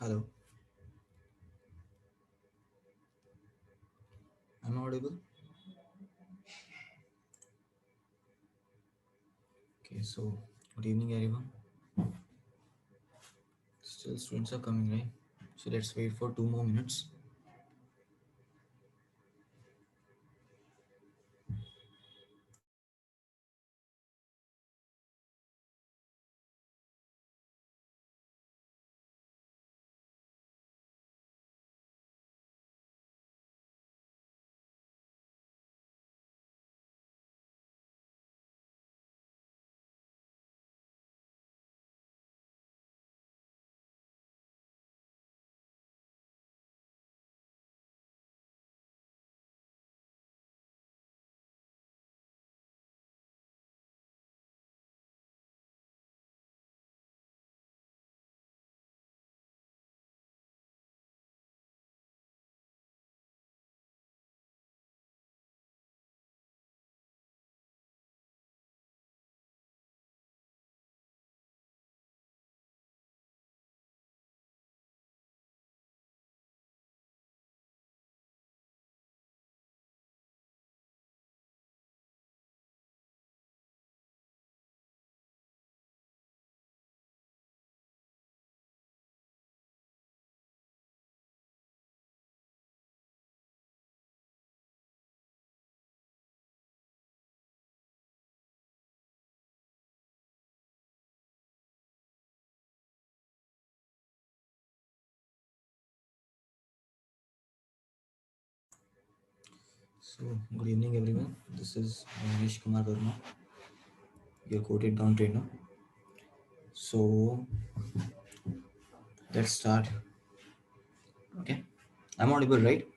Hello, I'm audible. Okay, so good evening, everyone. Still, students are coming, right? So let's wait for 2 more minutes. So, good evening, everyone. This is Manish Kumar Verma, your quoted down trainer. So, let's start. Okay, I'm audible, right?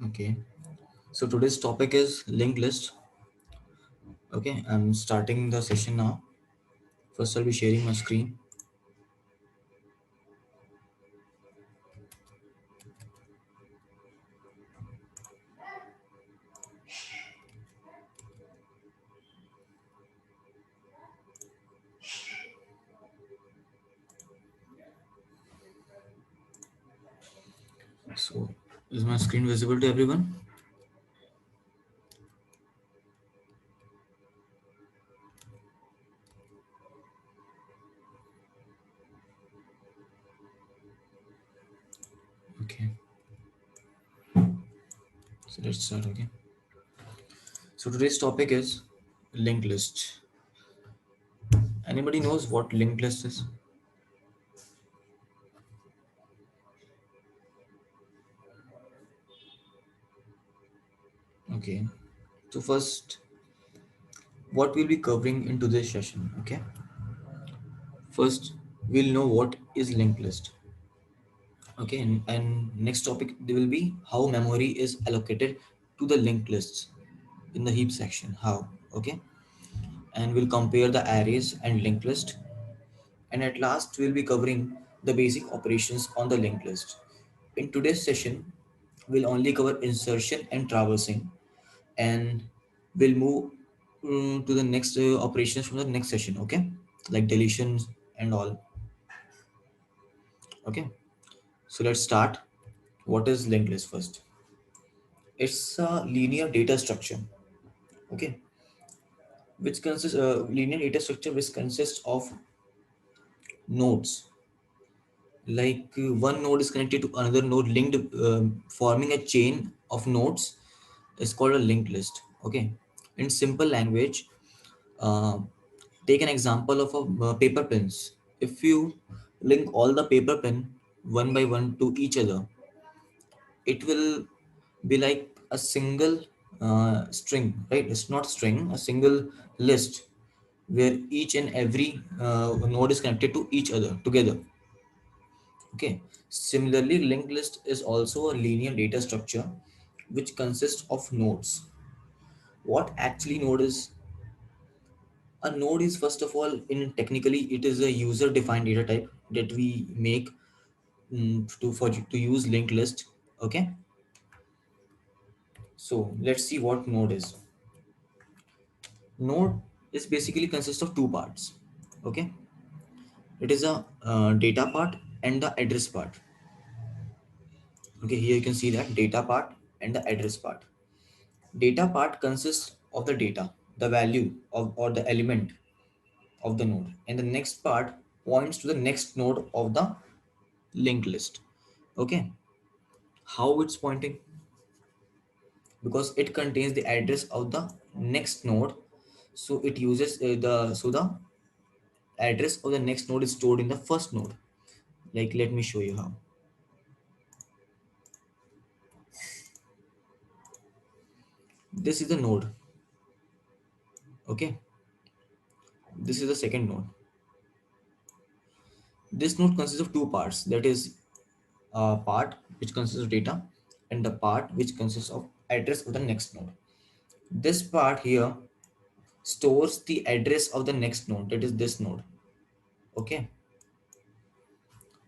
Okay, so today's topic is linked list. Okay, I'm starting the session now. First, I'll be sharing my screen. So, is my screen visible to everyone? Okay, so let's start. Okay, so today's topic is linked list. Anybody knows what linked list is? Okay. So first, what we'll be covering in today's session. Okay. First, we'll know what is linked list. Okay. And next topic there will be how memory is allocated to the linked lists in the heap section. How? Okay. And we'll compare the arrays and linked list. And at last, we'll be covering the basic operations on the linked list. In today's session, we'll only cover insertion and traversing, and we'll move to the next operations from the next session. Okay, like deletions and all. Okay, so let's start. What is linked list first? It's a linear data structure. Okay, which consists linear data structure which consists of nodes. Like one node is connected to another node, linked, forming a chain of nodes is called a linked list. Okay, in simple language, uh, take an example of a paper pins. If you link all the paper pin one by one to each other, it will be like a single string, right? It's not string, a single list where each and every node is connected to each other together. Okay. Similarly, linked list is also a linear data structure which consists of nodes. What actually node is? A node is, first of all, in technically it is a user defined data type that we make to use linked list. Okay, so let's see what node is. Node is basically consists of two parts. Okay, It is a data part and the address part. Okay, here you can see that data part and the address part. Data part consists of the data, the value of or the element of the node, and the next part points to the next node of the linked list. Okay, how it's pointing? Because it contains the address of the next node, so it uses the address of the next node is stored in the first node. Like, let me show you how. This is the node. Okay, this is the second node. This node consists of two parts, that is a part which consists of data and the part which consists of address of the next node. This part here stores the address of the next node, that is this node. Okay,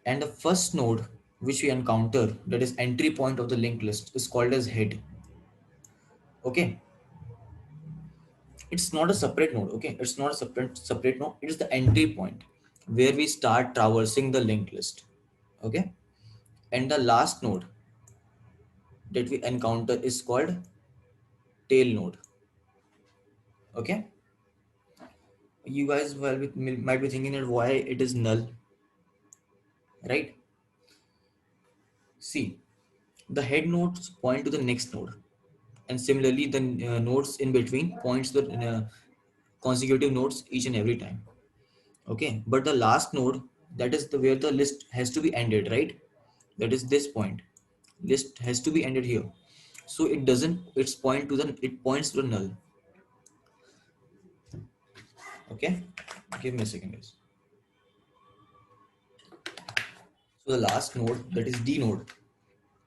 and the first node which we encounter, that is entry point of the linked list, is called as head. Okay, it's not a separate node. Okay, it's not a separate node, it is the entry point where we start traversing the linked list. Okay, and the last node that we encounter is called tail node. Okay, you guys might be thinking that why it is null, right? See, the head nodes point to the next node, and similarly the nodes in between points to the consecutive nodes each and every time. Okay, but the last node, that is the where the list has to be ended, right? That is this point, list has to be ended here, so it doesn't, it points to the null. Okay, give me a second, guys. So the last node, that is D node,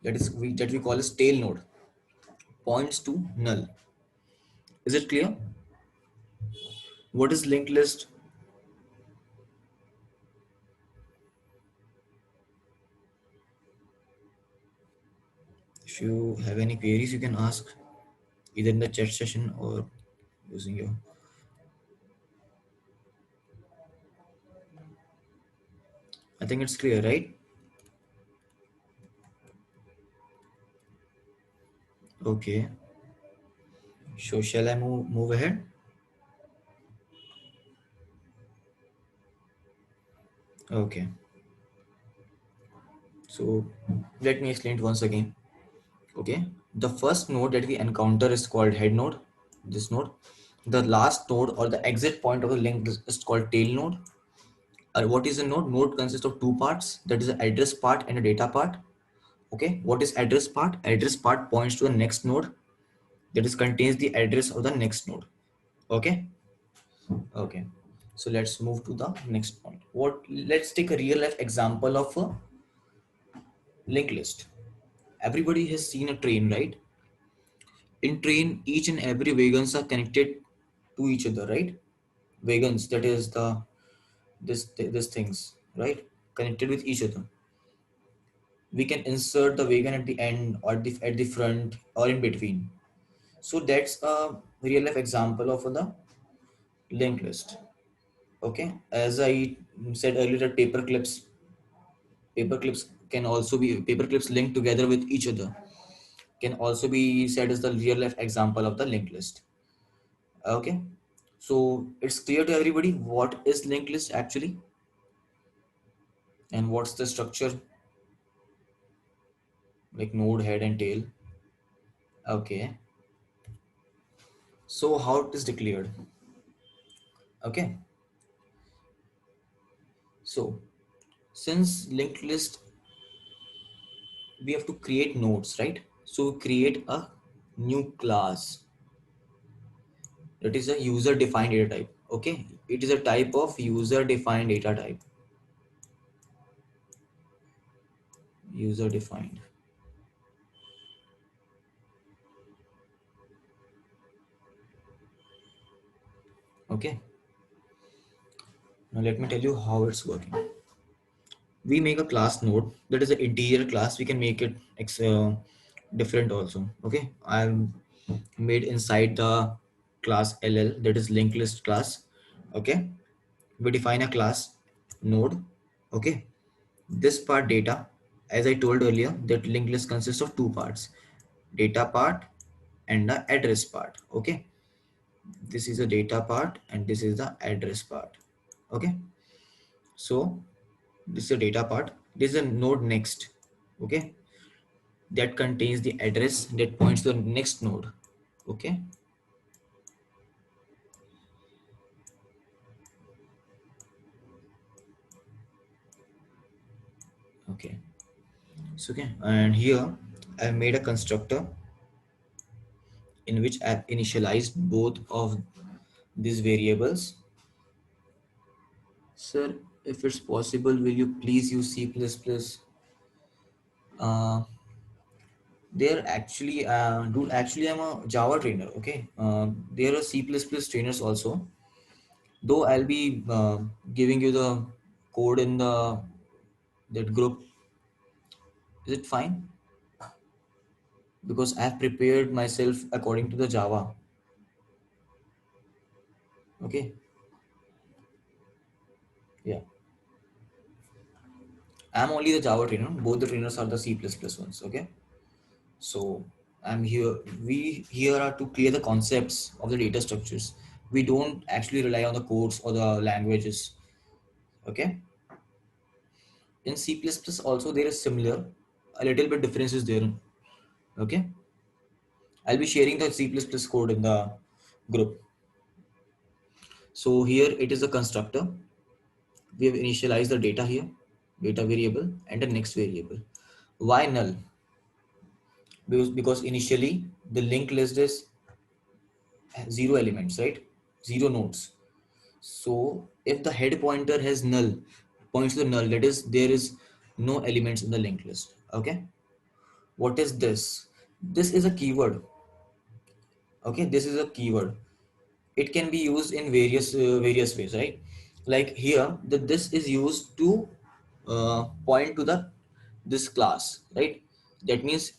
that we call as tail node, points to null. Is it clear? What is linked list? If you have any queries, you can ask either in the chat session or using your. I think it's clear, right? Okay. So shall I move ahead? Okay. So let me explain it once again. Okay. The first node that we encounter is called head node. This node. The last node or the exit point of the link is called tail node. What is a node? Node consists of two parts. That is the address part and a data part. Okay. What is address part? Address part points to the next node. That is contains the address of the next node. Okay. Okay. So let's move to the next point. Let's take a real life example of a linked list. Everybody has seen a train, right? In train, each and every wagons are connected to each other, right? Wagons, that is this things, right? Connected with each other. We can insert the wagon at the end or at the front or in between. So that's a real life example of the linked list. Okay, as I said earlier, that paper clips can also be paper clips linked together with each other, can also be said as the real life example of the linked list. Okay, so it's clear to everybody what is linked list actually and what's the structure, like node, head and tail. Okay, so how it is declared? Okay, so since linked list, we have to create nodes, right? So create a new class, that is a user defined data type. Okay, it is a type of user defined data type. User defined. Okay, now let me tell you how it's working. We make a class node, that is an interior class. We can make it different also. Okay, I've made inside the class ll, that is linked list class. Okay, we define a class node. Okay, this part data, as I told earlier, that linked list consists of two parts, data part and the address part. Okay, this is the data part and this is the address part. Okay, so this is the data part, this is a node next. Okay, that contains the address that points to the next node. Okay, okay, so okay, and here I made a constructor in which I initialized both of these variables. Sir, if it's possible, will you please use C++? Uh, they're actually, dude, actually, I'm a Java trainer, okay? There are C++ trainers also. Though I'll be giving you the code in the that group. Is it fine? Because I've prepared myself according to the Java. Okay, yeah. I'm only the Java trainer. Both the trainers are the C++ ones. Okay. So I'm here. We here are to clear the concepts of the data structures. We don't actually rely on the codes or the languages. Okay. In C++ also there is similar, a little bit difference is there. Okay. I'll be sharing the C++ code in the group. So here it is a constructor. We have initialized the data here, data variable and the next variable. Why null? Because initially the linked list is zero elements, right? Zero nodes. So if the head pointer has null, points to the null, that is there is no elements in the linked list. Okay. What is this? This is a keyword. Okay, this is a keyword. It can be used in various ways, right? Like here, this is used to point to the this class, right? That means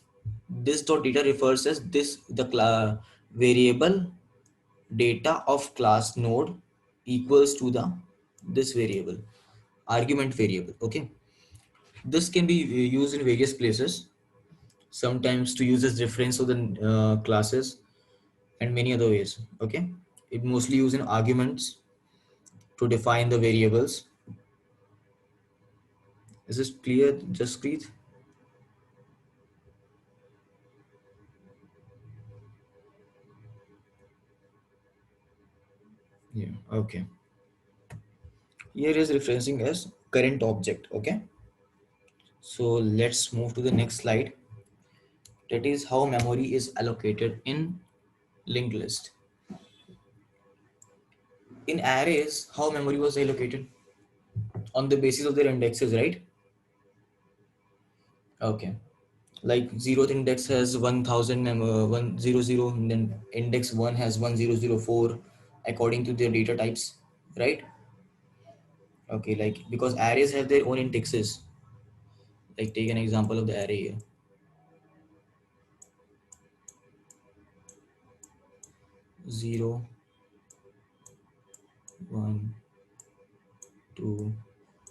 this dot data refers as this the variable data of class node equals to the this variable argument variable. Okay, this can be used in various places, sometimes to use as reference of the classes and many other ways. Okay, it mostly used in arguments to define the variables. Is this clear, Jaspreet? Yeah, okay. Here is referencing as current object. Okay, so let's move to the next slide. That is how memory is allocated in linked list. In arrays, how memory was allocated on the basis of their indexes, right? Okay, like zeroth index has 1000 100, and then index 1 has 1004 according to their data types, right? Okay, like because arrays have their own indexes. Like take an example of the array here. 0, 1, 2,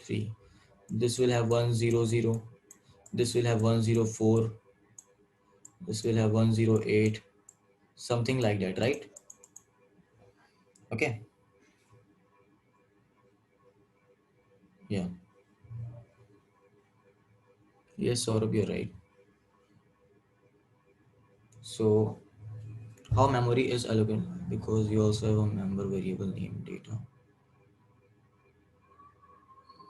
3. This will have 100. This will have 104. This will have 108. Something like that, right? Okay. Yeah. Yes, Saurabh, you're right. So how memory is allocated? Because you also have a member variable name data.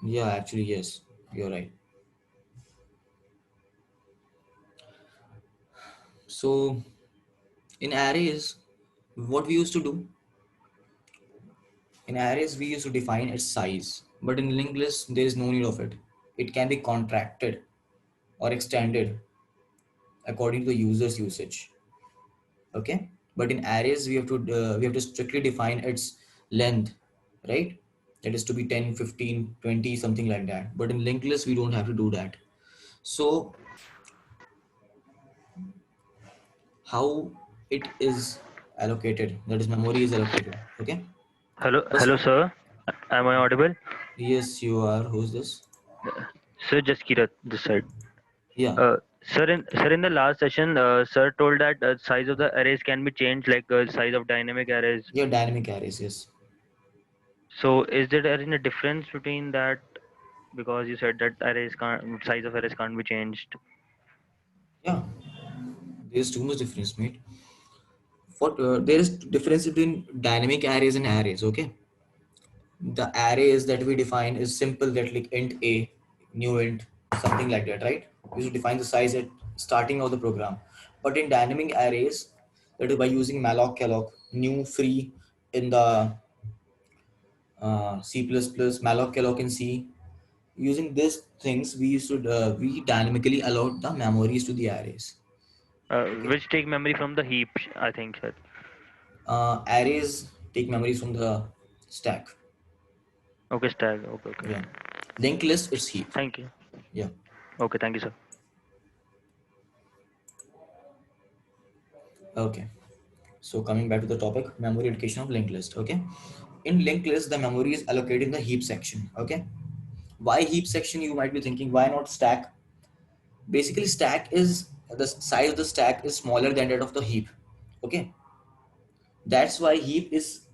Yeah, actually, yes, you're right. So in arrays, what we used to do, in arrays we used to define its size, but in linked list there is no need of it. It can be contracted or extended according to the user's usage. Okay, but in arrays we have to strictly define its length, right? That is to be 10, 15, 20, something like that. But in linked list we don't have to do that. So how it is allocated, that is memory is allocated. Okay, Hello, first hello, sir. Am I audible? Yes, you are. Who's this? Sir Jaskirat this side. Yeah, Sir, in the last session, sir told that size of the arrays can be changed, like size of dynamic arrays. yeah, dynamic arrays. Yes. So, is there any difference between that? Because you said that arrays can't, size of arrays can't be changed. Yeah, there's too much difference, mate. What there is difference between dynamic arrays and arrays. Okay, the arrays that we define is simple, that like int a, new int, something like that, right? We should define the size at starting of the program. But in dynamic arrays, that is by using malloc calloc, new free in the C++, malloc calloc in C. Using these things, we dynamically allot the memories to the arrays. Okay, Which take memory from the heap, I think, sir. arrays take memories from the stack. Okay, stack. Okay, okay. Yeah, linked list it's heap. Thank you. Yeah. Okay, thank you, sir. Okay. So coming back to the topic, memory allocation of linked list. Okay, in linked list, the memory is allocated in the heap section. Okay, why heap section? You might be thinking, why not stack? Basically, stack is the size of the stack is smaller than that of the heap. Okay, that's why heap is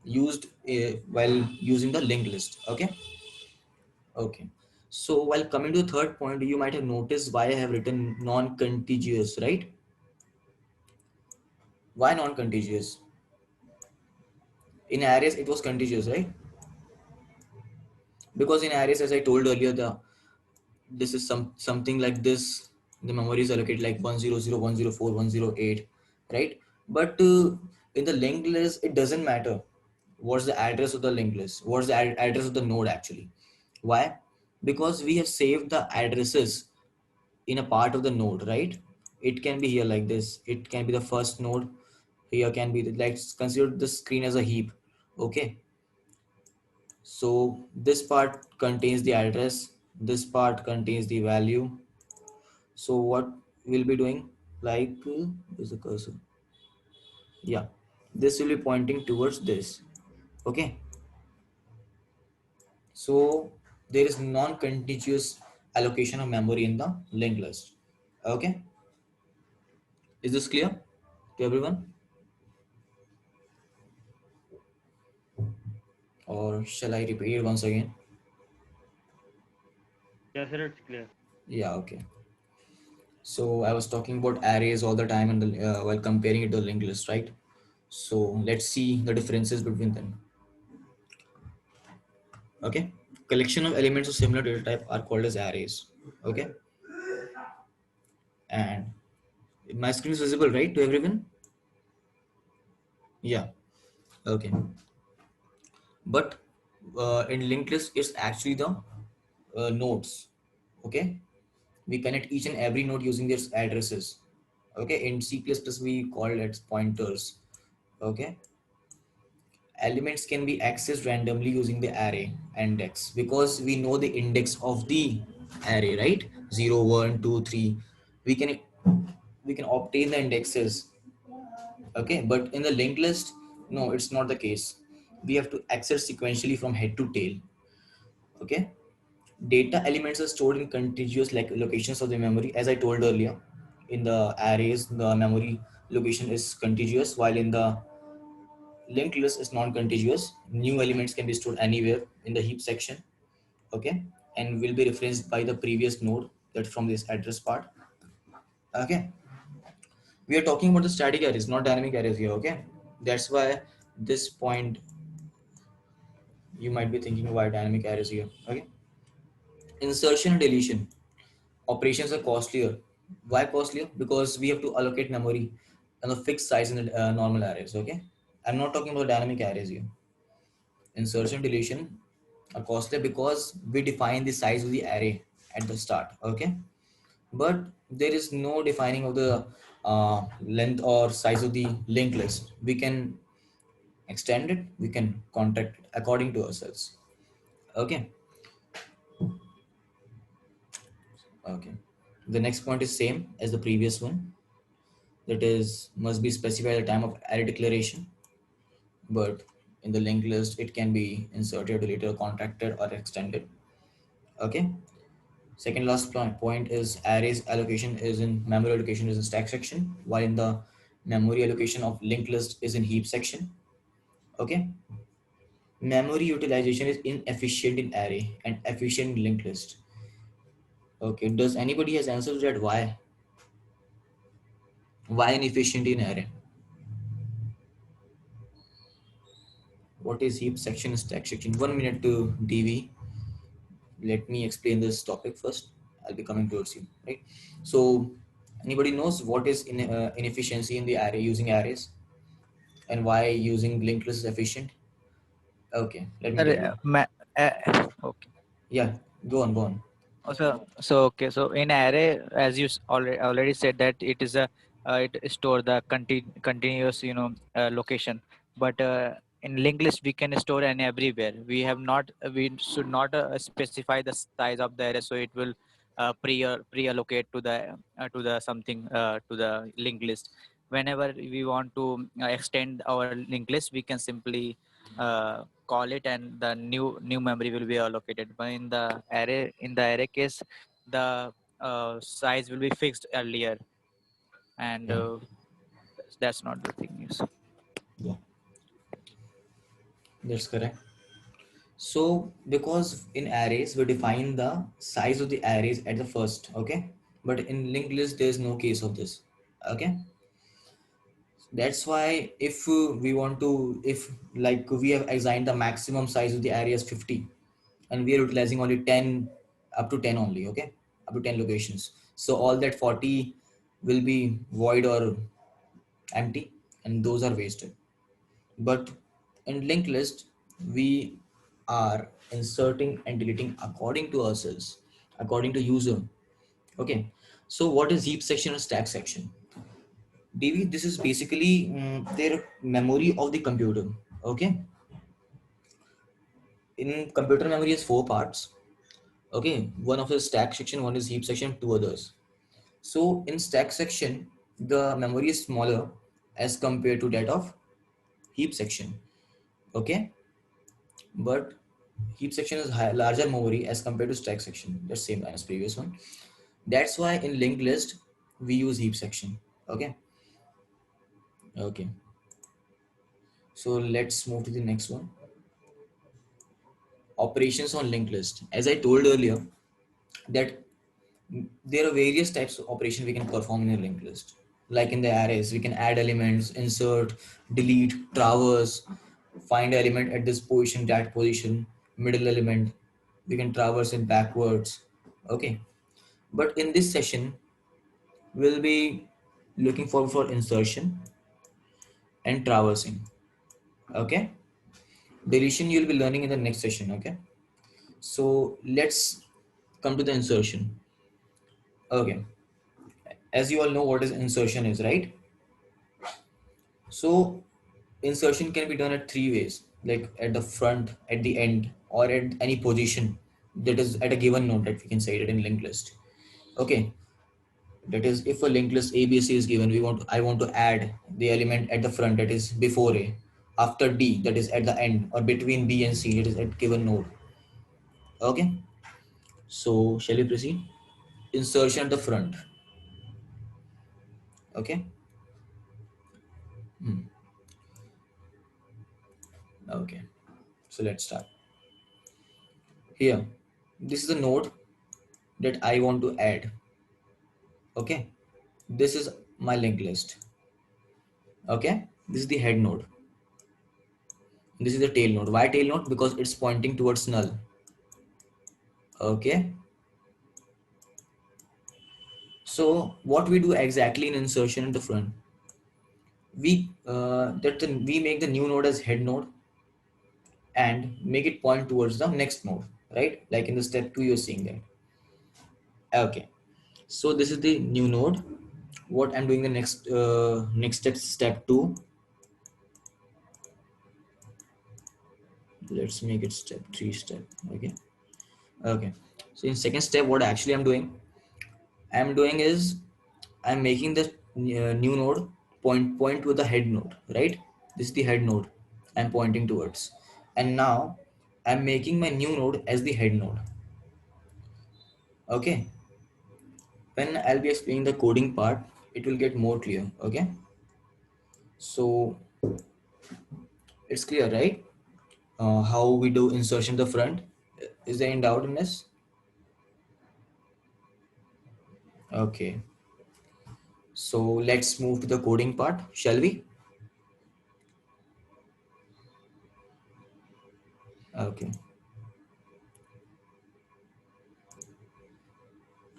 used while using the linked list. Okay, okay. So while coming to the third point, you might have noticed why I have written non-contiguous, right? Why non-contiguous? In arrays, it was contiguous, right? Because in arrays, as I told earlier, the this is something like this. The memory is allocated like 100, 104, 108, right? But in the linked list, it doesn't matter what's the address of the linked list, what's the address of the node actually. Why? Because we have saved the addresses in a part of the node, right? It can be here like this, it can be the first node, here can be the, like, consider the screen as a heap. Okay, so this part contains the address, this part contains the value. So what we'll be doing, like where's the cursor? Yeah, this will be pointing towards this. Okay, so there is non-contiguous allocation of memory in the linked list. Okay, is this clear to everyone, or shall I repeat it once again? Yeah, sir, it's clear. Yeah, okay. So I was talking about arrays all the time, and while comparing it to the linked list, right? So let's see the differences between them. Okay, collection of elements of similar data type are called as arrays. Okay, and my screen is visible, right, to everyone? Yeah, okay. But in linked list, it's actually the nodes. Okay, we connect each and every node using their addresses. Okay, in C++ we call it pointers. Okay, elements can be accessed randomly using the array index, because we know the index of the array, right? 0, 1, 2, 3. We can obtain the indexes. Okay, but in the linked list, no, it's not the case. We have to access sequentially from head to tail. Okay, data elements are stored in contiguous like locations of the memory, as I told earlier. In the arrays, the memory location is contiguous, while in the linked list is non-contiguous. New elements can be stored anywhere in the heap section. Okay, and will be referenced by the previous node, that from this address part. Okay, we are talking about the static arrays, not dynamic arrays here. Okay, that's why this point you might be thinking, why dynamic arrays here. Okay, insertion and deletion operations are costlier. Why costlier? Because we have to allocate memory and a fixed size in the normal arrays. Okay, I'm not talking about dynamic arrays here. Insertion deletion are costly because we define the size of the array at the start. Okay, but there is no defining of the length or size of the linked list. We can extend it, we can contract it according to ourselves. Okay, okay. The next point is same as the previous one, that is must be specified at the time of array declaration. But in the linked list. It can be inserted, deleted, contracted, or extended. Okay. Second last point is arrays allocation is in memory allocation is in stack section, while in the memory allocation of linked list is in heap section. Okay. Memory utilization is inefficient in array and efficient in linked list. Okay. Does anybody has answer to that? Why? Why inefficient in array? What is heap section, stack section? 1 minute to DV. Let me explain this topic first. I'll be coming towards you, right? So, anybody knows what is inefficiency in the array using arrays, and why using linked list is efficient? Okay, let me tell you. Okay. Yeah, go on, go on. So in array, as you already said that it is a it store the continuous location, but in linked list we can store any everywhere. We should not specify the size of the array, so it will pre-allocate to the something to the linked list. Whenever we want to extend our linked list, we can simply call it, and the new memory will be allocated. But in the array case, the size will be fixed earlier, and Yeah, that's not the thing is. yeah, that's correct. So, because in arrays we define the size of the arrays at the first, okay? But in linked list there is no case of this, okay? That's why if we want to, if like we have assigned the maximum size of the array as 50, and we are utilizing only 10, up to 10 only, okay, up to 10 locations, so all that 40 will be void or empty, and those are wasted. But in linked list we are inserting and deleting according to ourselves, according to user. Okay, so what is heap section or stack section? DV, this is basically their memory of the computer. Okay, in computer memory is four parts. Okay, one of the stack section, one is heap section, two others. So in stack section, the memory is smaller as compared to that of heap section. Okay, but heap section is larger memory as compared to stack section. That's same as previous one. That's why in linked list we use heap section. Okay, okay. So let's move to the next one. Operations on linked list. As I told earlier, that there are various types of operation we can perform in a linked list. Like in the arrays, we can add elements, insert, delete, traverse, find element at this position, that position, middle element. We can traverse it backwards. Okay. But in this session, we'll be looking for insertion and traversing. Okay. Deletion you'll be learning in the next session. Okay. So let's come to the insertion. Okay. As you all know what is insertion is, right? So insertion can be done at three ways, like at the front, at the end, or at any position that is at a given node, that we can say it in linked list. Okay, that is if a linked list ABC is given, I want to add the element at the front, that is before A, after D, that is at the end, or between B and C, that is at given node. Okay, so shall we proceed? Insertion at the front. Okay. Hmm. Okay, so let's start here. This is the node that I want to add. Okay, this is my linked list. Okay, this is the head node, this is the tail node. Why tail node? Because it's pointing towards null. Okay, so what we do exactly in insertion in the front, we make the new node as head node and make it point towards the next node, right? Like in the step 2 you're seeing that. Okay, so this is the new node. What I'm doing the next step, step 2. Let's make it step 3 step. Okay, okay. So in second step, what actually I'm doing is I'm making the new node point to the head node, right? This is the head node. I'm pointing towards. And now I'm making my new node as the head node. Okay. When I'll be explaining the coding part, it will get more clear. Okay. So it's clear, right? How we do insertion the front. Is there any doubt in this? Okay. So let's move to the coding part, shall we? Okay.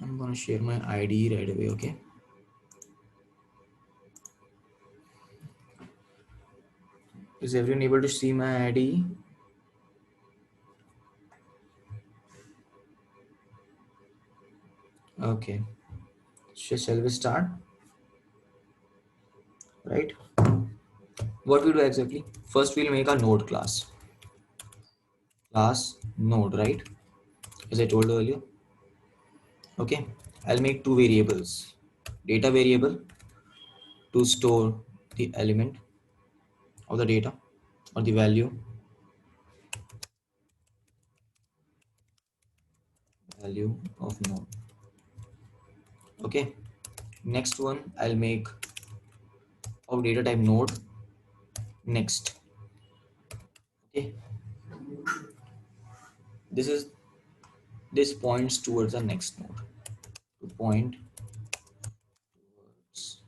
I'm gonna share my ID right away. Okay. Is everyone able to see my ID? Okay. Shall we start? Right. What we do exactly? First, we'll make a node class. Class node, right? As I told earlier. Okay. I'll make two variables. Data variable to store the element of the data or the value of node. Okay. Next one, I'll make of data type node next. Okay. This points towards the next node. To point towards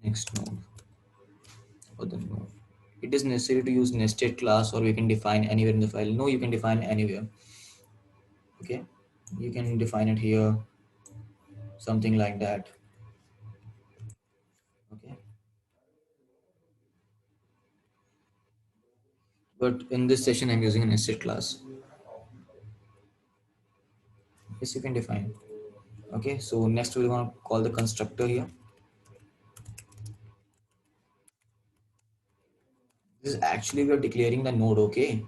next node or the node. It is necessary to use nested class, or we can define anywhere in the file. No, you can define anywhere. Okay. You can define it here, something like that. Okay. But in this session, I'm using a nested class. Yes, you can define. Okay. So next we want to call the constructor here. This is actually we are declaring the node. Okay.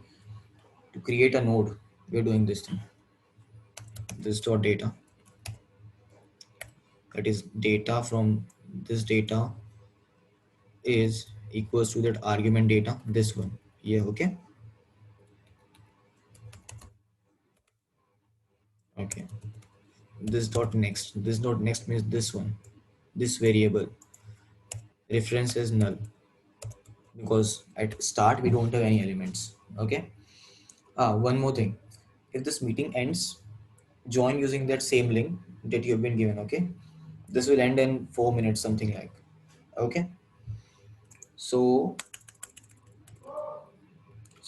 To create a node, we are doing this thing. This dot data. That is data from this data is equals to that argument data. This one. Yeah. Okay. Okay. This dot next means this one. This variable reference is null because at start we don't have any elements. Okay. One more thing. If this meeting ends, join using that same link that you have been given. Okay. This will end in 4 minutes, something like. Okay. So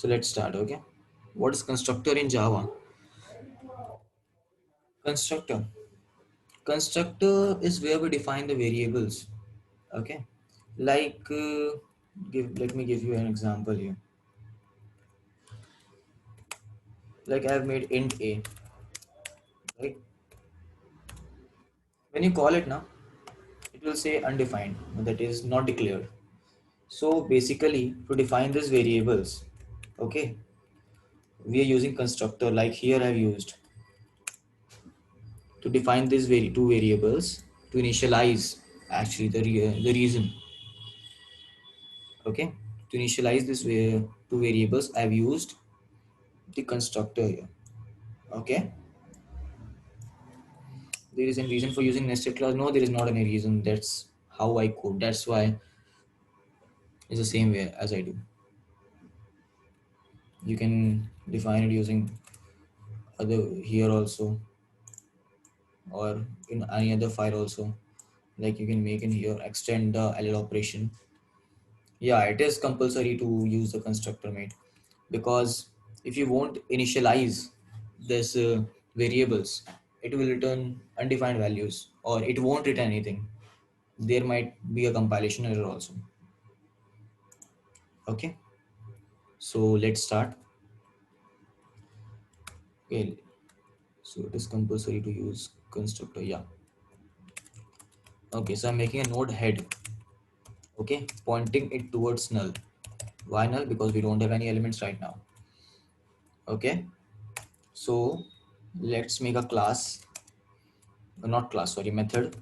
let's start. Okay. What is constructor in Java? Constructor. Constructor is where we define the variables. Okay. Like let me give you an example here. Like I have made int a, right? When you call it now, it will say undefined, that is not declared. So basically to define these variables, okay, we are using constructor. Like here I've used to define these two variables to initialize actually the reason. Okay, to initialize this two variables I've used the constructor here. Okay, there is a reason for using nested clause. No, there is not any reason. That's how I code. That's why it's the same way as I do. You can define it using other here also, or in any other file also. Like you can make in here extend the ll operation. Yeah, it is compulsory to use the constructor, mate, because if you won't initialize this variables, it will return undefined values or it won't return anything. There might be a compilation error also. Okay, so let's start. Okay, so it is compulsory to use constructor. Yeah. Okay, so I'm making a node head. Okay, pointing it towards null. Why null? Because we don't have any elements right now. Okay, so let's make a class, not class, sorry, method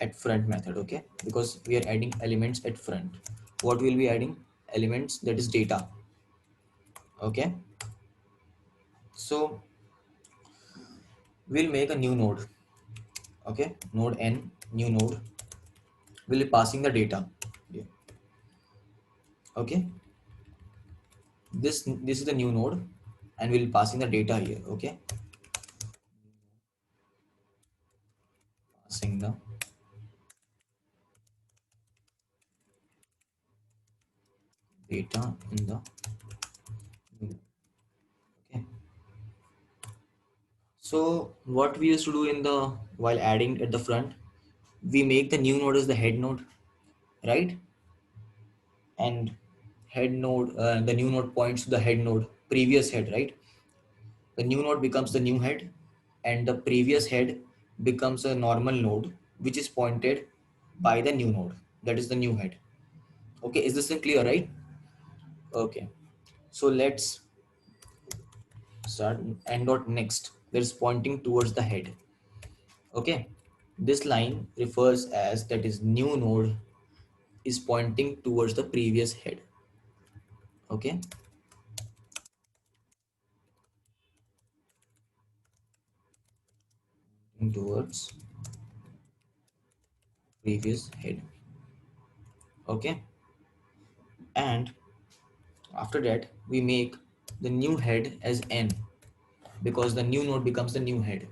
at front method. Okay, because we are adding elements at front. what we'll be adding? Elements, that is data. Okay, so we'll make a new node. Okay, node n, new node, we'll be passing the data here. Okay, this is the new node and we'll be passing the data here. Okay, passing the data in the new node. Okay, so what we used to do in the while adding at the front, we make the new node as the head node, right? And head node, the new node points to the head node, previous head, right? The new node becomes the new head and the previous head becomes a normal node which is pointed by the new node, that is the new head. Okay, is this clear, right? Okay, so let's start. N dot next, that is pointing towards the head. Okay, this line refers as that is new node is pointing towards the previous head. Okay, towards previous head. Okay, and after that we make the new head as n because the new node becomes the new head.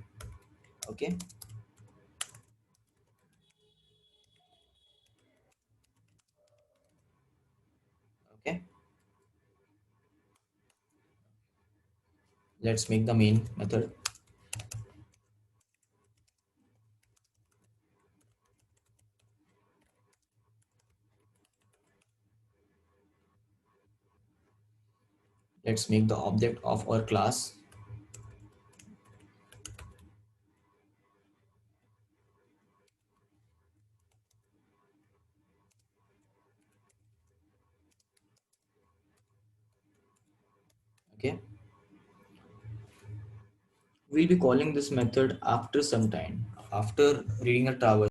Okay, okay, let's make the main method. Let's make the object of our class. Okay, we'll be calling this method after some time, after reading a traverse.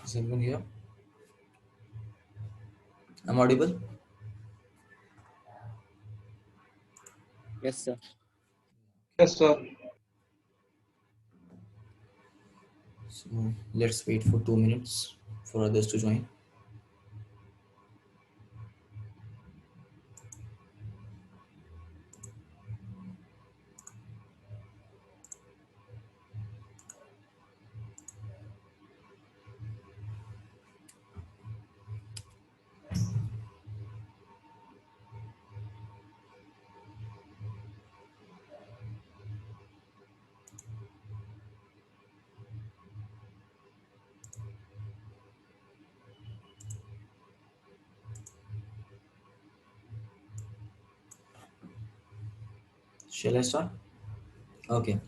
Is anyone here? I'm audible? Yes, sir. Yes, sir. So let's wait for 2 minutes for others to join. Shall I start? Okay,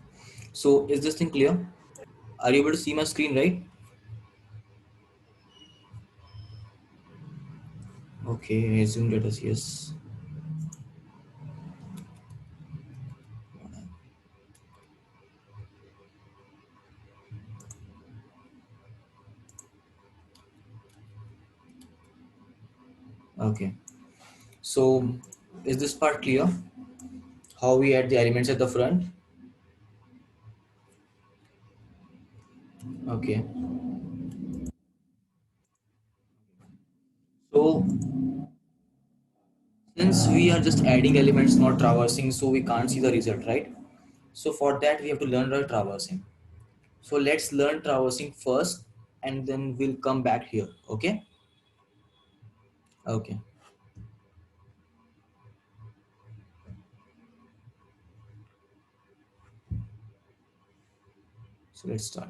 so is this thing clear? Are you able to see my screen, right? Okay, I assume that is yes. Okay, so is this part clear? How we add the elements at the front? Okay, so since we are just adding elements, not traversing, so we can't see the result, right? So for that we have to learn the traversing. So let's learn traversing first and then we'll come back here. Okay, okay, so let's start.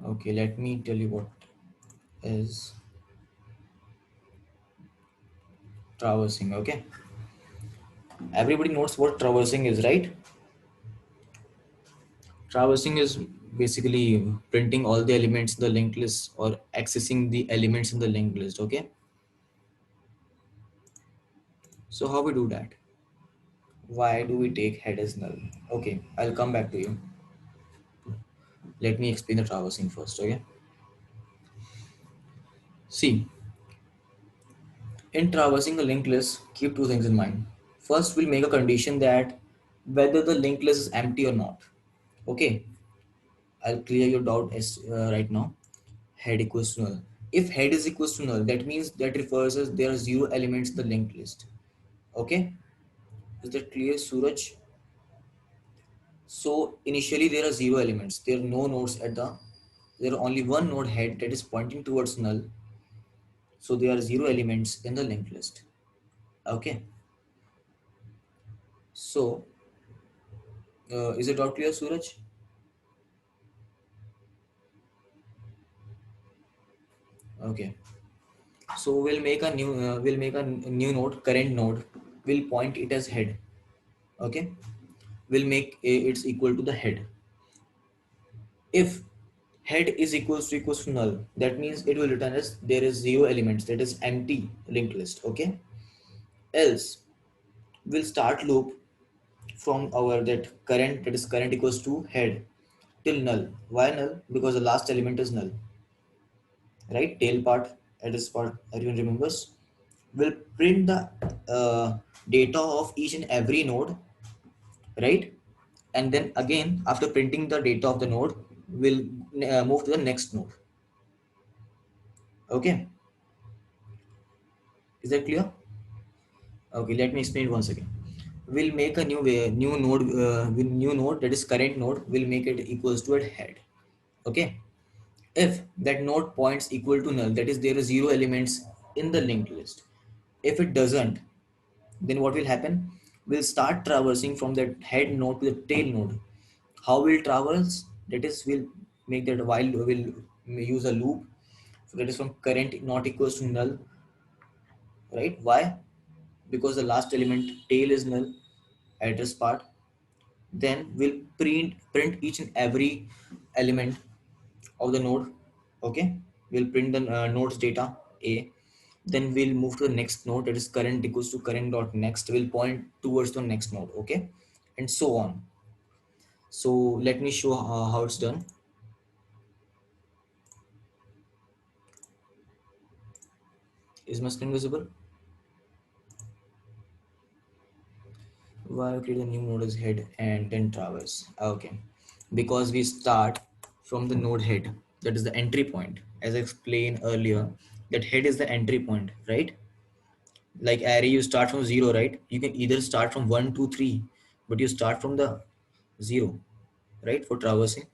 Okay, let me tell you what is traversing. Okay, everybody knows what traversing is, right? Traversing is basically printing all the elements in the linked list or accessing the elements in the linked list. Okay. So how we do that? Why do we take head as null? Okay, I'll come back to you. Let me explain the traversing first. Okay. See, in traversing a linked list, keep two things in mind. First, we'll make a condition that whether the linked list is empty or not. Okay, I'll clear your doubt as right now. Head equals to null. If head is equals to null, that means that refers as there are zero elements in the linked list. Okay, is that clear, Suraj? So initially there are zero elements. There are no nodes at the. There are only one node head that is pointing towards null. So there are zero elements in the linked list. Okay. So is it all clear, Suraj? Okay. So we'll make a new node, current node. We'll point it as head. Okay. We'll make it's equal to the head. If head is equals to null, that means it will return as there is zero elements, that is empty linked list. Okay. Else we'll start loop from our that is current equals to head till null. Why null? Because the last element is null. Right? Tail part, that is part everyone remembers. Will print the data of each and every node, right? And then again after printing the data of the node, we'll move to the next node. Okay, is that clear? Okay, let me explain once again. We'll make a new node, that is current node. We'll make it equals to a head. Okay. If that node points equal to null, that is there are zero elements in the linked list. If it doesn't, then what will happen? We'll start traversing from that head node to the tail node. How will traverse? That is, we'll make that while we'll use a loop. So that is from current not equals to null, right? Why? Because the last element tail is null, address part. Then we'll print each and every element of the node. Okay, we'll print the node's data a. Then we'll move to the next node, that is current equals to current dot next. We'll point towards the next node. Okay, and so on. So let me show how it's done. Is my screen visible? Why create a new node as head and then traverse? Okay, because we start from the node head, that is the entry point. As I explained earlier, that head is the entry point, right? Like array, you start from zero, right? You can either start from 1 2 3, but you start from the zero, right, for traversing.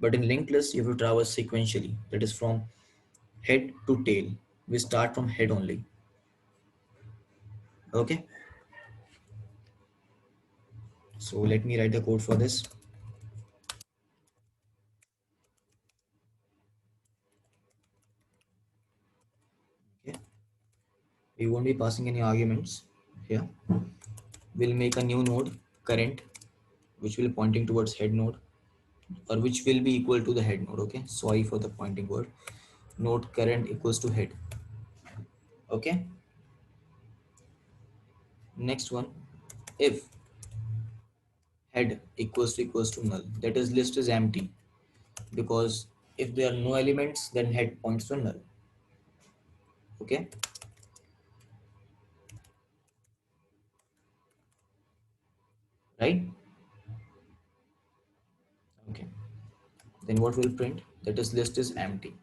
But in linked list you have to traverse sequentially, that is from head to tail. We start from head only. Okay, so let me write the code for this. Okay, we won't be passing any arguments here. We'll make a new node, current, which will pointing towards head node, or which will be equal to the head node. Okay, sorry for the pointing word. Node current equals to head. Okay, next one. If head equals to null, that is list is empty, because if there are no elements, then head points to null. Okay, right? Okay, then what will print? That is list is empty.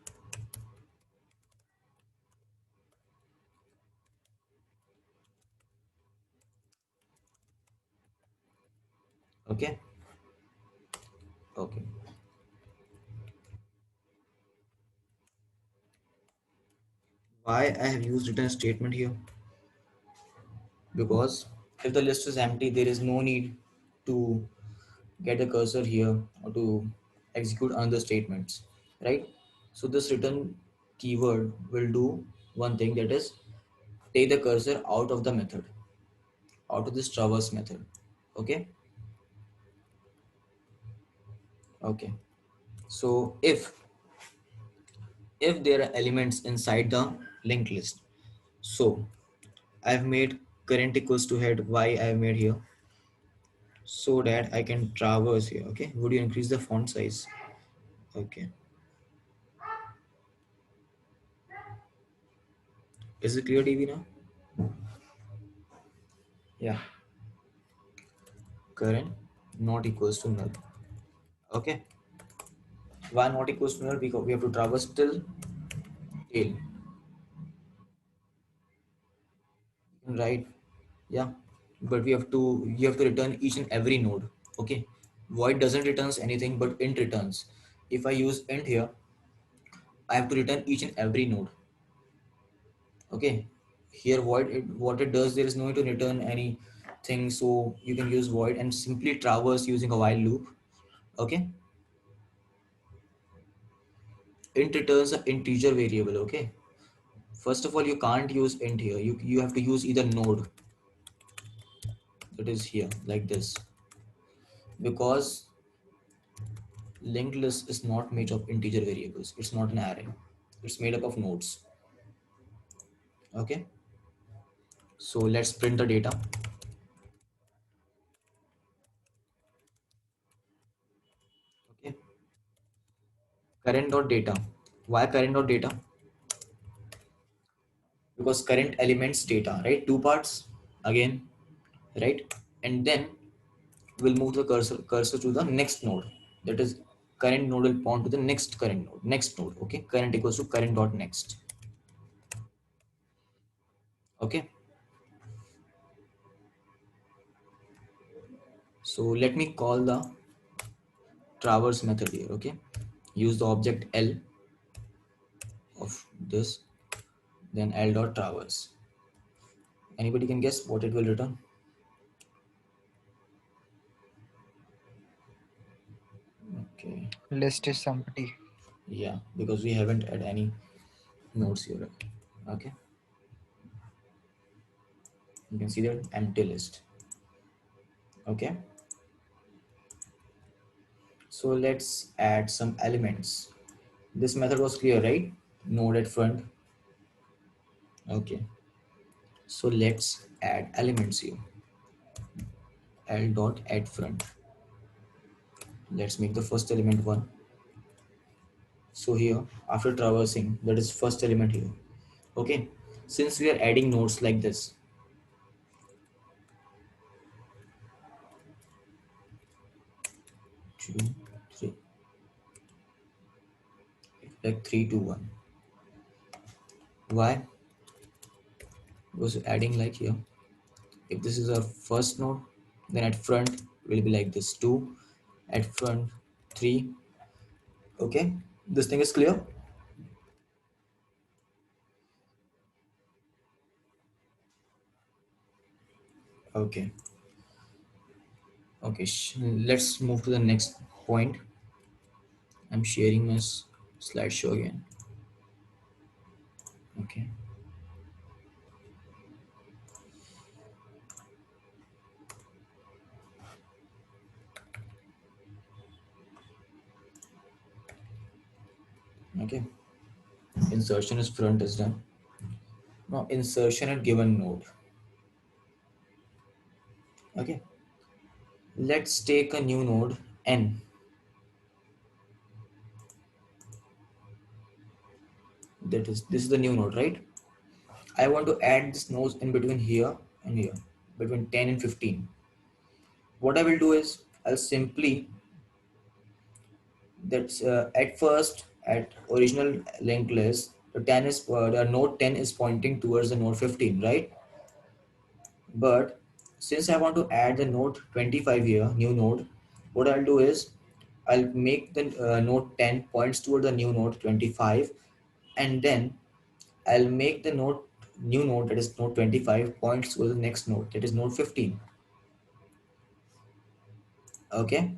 Okay, okay. Why I have used return statement here? Because if the list is empty, there is no need to get a cursor here or to execute another statements, right? So this return keyword will do one thing, that is take the cursor out of the method, out of this traverse method. Okay, Okay, so if there are elements inside the linked list, so I've made current equals to head, why I've made here, so that I can traverse here. Okay, would you increase the font size? Okay, is it clear, TV, now? Yeah, current not equals to null. Okay, why not equals to null? Because we have to traverse till tail, right? Yeah, but you have to return each and every node. Okay, void doesn't returns anything, but int returns. If I use int here, I have to return each and every node. Okay, here void, what it does, there is no need to return anything, so you can use void and simply traverse using a while loop. Okay, int returns an integer variable. Okay, first of all, you can't use int here, you have to use either node, that is here like this, because linked list is not made of integer variables, it's not an array, it's made up of nodes. Okay, so let's print the data. Okay, current dot data. Why current dot data? Because current elements data, right? Two parts again, right? And then we'll move the cursor to the next node, that is current node will point to the next current node, next node. Okay, current equals to current dot next. Okay, so let me call the traverse method here. Okay, use the object L of this, then L dot traverse. Anybody can guess what it will return? Okay, List is empty. yeah, because we haven't had any nodes here. Okay, you can see that empty list. Okay, so let's add some elements. This method was clear, right? Node at front. Okay, so let's add elements here. L dot add front. Let's make the first element 1. So here, after traversing, that is first element here. Okay, since we are adding nodes like this, 2 3, like 3 2 1. Why? Because adding like here, if this is our first node, then at front will be like this 2, at front 3. Okay, this thing is clear. Okay, okay, let's move to the next point. I'm sharing my slideshow again. Okay, okay, insertion is front is done. Now insertion at given node. Okay, let's take a new node n. That is, this is the new node, right? I want to add this nodes in between here and here, between 10 and 15. What I will do is I'll simply, that's at first, at original linked list, the 10 is the node 10 is pointing towards the node 15, right? But since I want to add the node 25 here, new node, what I'll do is I'll make the node 10 points toward the new node 25, and then I'll make the node new node, that is node 25, points to the next node, that is node 15. Okay,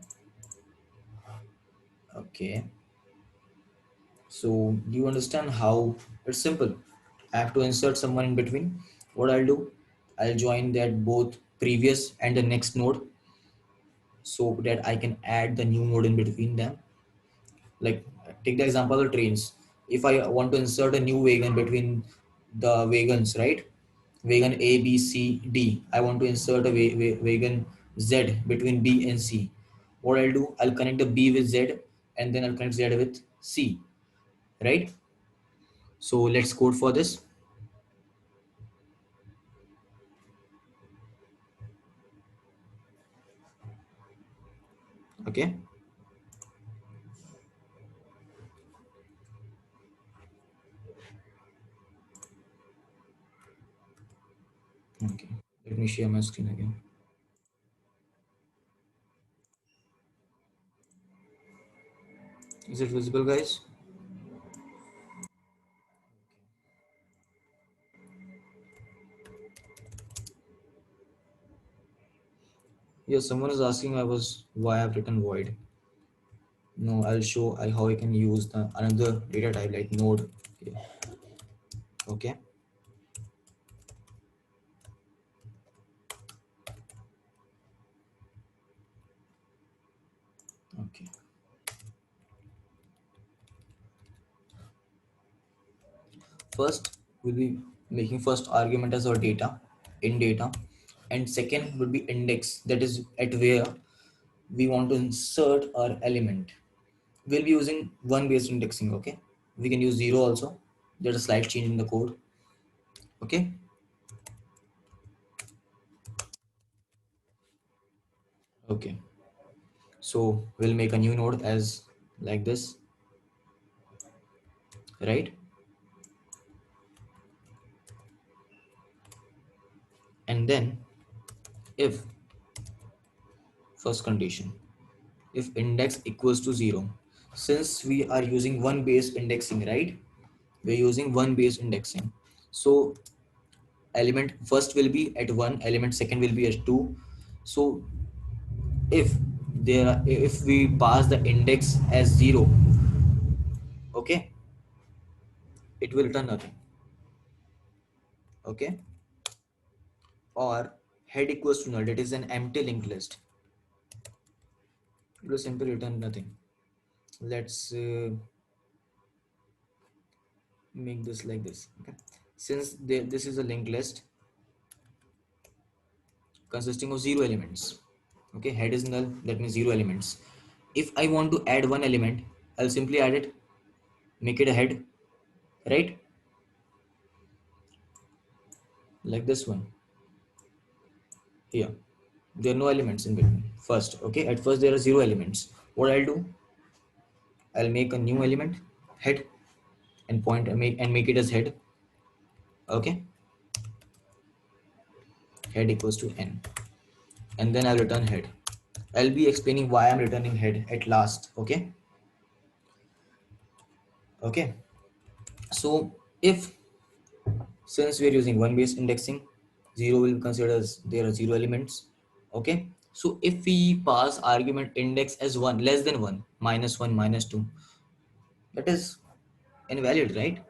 okay, so you understand how it's simple. I have to insert someone in between. What I'll do, I'll join that both previous and the next node. so that I can add the new node in between them. Like, take the example of trains. If I want to insert a new wagon between the wagons, right? Wagon A, B, C, D. I want to insert a wagon Z between B and C. What I'll do, I'll connect the B with Z, and then I'll connect Z with C, right? So let's code for this. Okay. Okay. Let me share my screen again. Is it visible, guys? Yes, someone is asking I was why I've written void. No, I'll show how I can use the another data type like node here. Okay. Okay. First, we'll be making first argument as our data in data, and second would be index, that is at where we want to insert our element. We'll be using one based indexing. Okay, we can use zero also. There's a slight change in the code. Okay. Okay, so we'll make a new node as like this, right? And then if first condition, if index equals to 0, since we are using one base indexing, right? We're using one base indexing, so element first will be at 1, element second will be at 2. So if we pass the index as 0, okay, it will return nothing. Okay, or head equals to null, that is an empty linked list, it will simply return nothing. Let's make this like this. Okay, since this is a linked list consisting of 0 elements. Okay, head is null, that means 0 elements. If I want to add one element, I'll simply add it, make it a head, right? Like this one here. There are no elements in between first. Okay, at first there are 0 elements. What I'll do, I'll make a new element, head, and point and make it as head. Okay, head equals to n, and then I'll return head. I'll be explaining why I'm returning head at last. Okay. Okay, so if, since we're using one base indexing, 0 will consider as there are 0 elements. Okay, so if we pass argument index as 1, less than 1, minus 1, minus 2, that is invalid, right?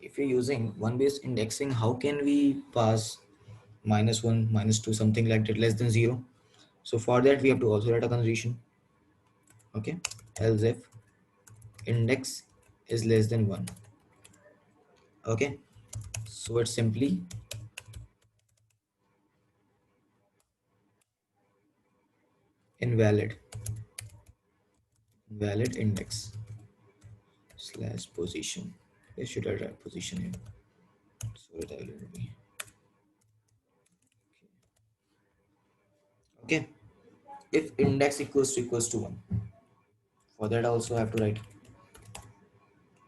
If we're using one base indexing, how can we pass minus 1, minus 2, something like that, less than 0? So for that we have to also write a condition. Okay, else if index is less than 1. Okay, so it's simply invalid index slash position. Where should I write position here? So that will be okay. If index equals to 1, for that also I have to write.